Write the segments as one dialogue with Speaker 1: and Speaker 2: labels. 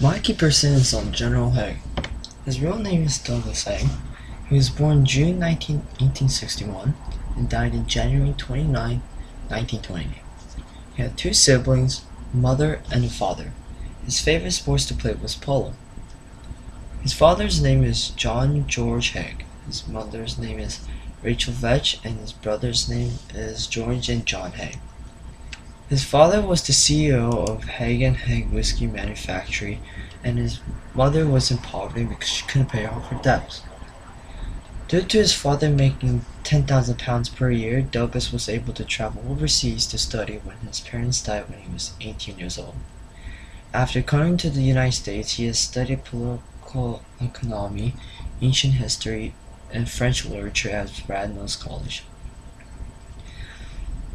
Speaker 1: My key person is on General Haig. His real name is Douglas Haig. He was born June 1861 and died in January 29, 1928. He had two siblings, a mother and a father. His favorite sports to play was polo. His father's name is John George Haig. His mother's name is Rachel Vetch, and his brother's name is George and John Haig. His father was the CEO of Haig and Haig Whiskey Manufactory, and his mother was in poverty because she couldn't pay off her debts. Due to his father making £10,000 per year, Douglas was able to travel overseas to study when his parents died when he was 18 years old. After coming to the United States, he has studied political economy, ancient history, and French literature at Radnell's College.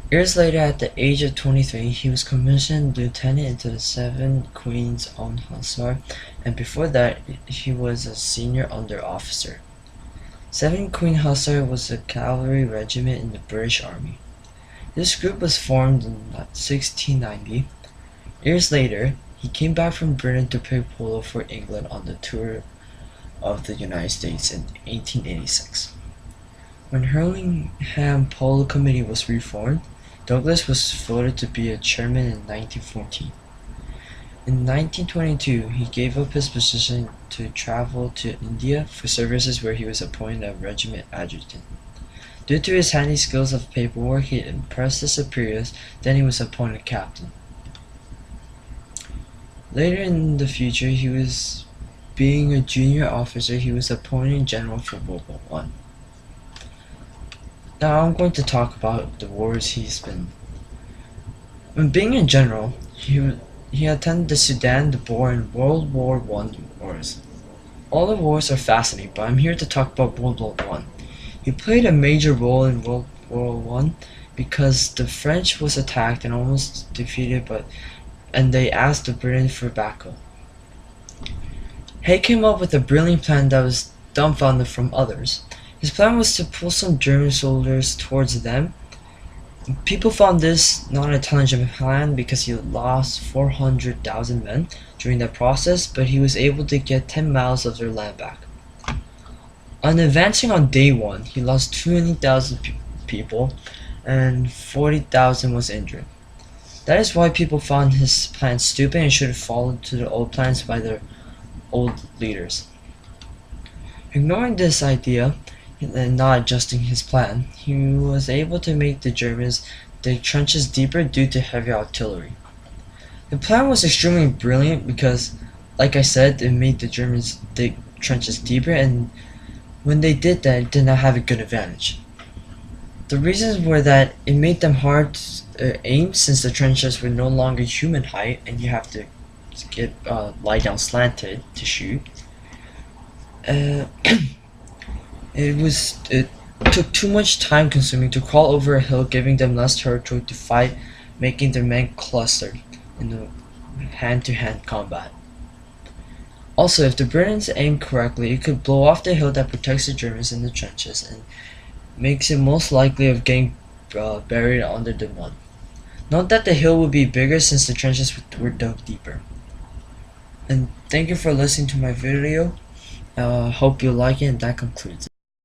Speaker 1: Years later, at the age of 23, he was commissioned lieutenant into the 7 Queens Own Hussar, and before that, he was a senior under officer. 7 Queen Hussar was a cavalry regiment in the British Army. This group was formed in 1690. Years later, he came back from Britain to play polo for England on the tour of the United States in 1886. When Hurlingham Polo Committee was reformed, Douglas was voted to be a chairman in 1914. In 1922, he gave up his position to travel to India for services where he was appointed a regiment adjutant. Due to his handy skills of paperwork, he impressed his superiors, then he was appointed captain. Later in the future, being a junior officer, he was appointed general for World War I. Now I'm going to talk about the wars he's been. When being a general, he attended the Sudan, the Boer, and World War I wars. All the wars are fascinating, but I'm here to talk about World War I. He played a major role in World War I because the French was attacked and almost defeated, and they asked the British for backup. Haig came up with a brilliant plan that was dumbfounded from others. His plan was to pull some German soldiers towards them. People found this not an intelligent plan because he lost 400,000 men during that process, but he was able to get 10 miles of their land back. On advancing on day 1, he lost 20,000 people and 40,000 was injured. That is why people found his plan stupid and should have followed to the old plans by their old leaders. Ignoring this idea and not adjusting his plan, he was able to make the Germans dig trenches deeper due to heavy artillery. The plan was extremely brilliant because, like I said, it made the Germans dig trenches deeper, and when they did that, it did not have a good advantage. The reasons were that it made them hard to aim since the trenches were no longer human height and you have to lie down slanted to shoot. It took too much time consuming to crawl over a hill, giving them less territory to fight, making their men clustered in the hand-to-hand combat. Also, if the Britons aimed correctly, it could blow off the hill that protects the Germans in the trenches and makes it most likely of getting buried under the mud. Note that the hill would be bigger since the trenches were dug deeper. And thank you for listening to my video. Hope you like it, and that concludes it.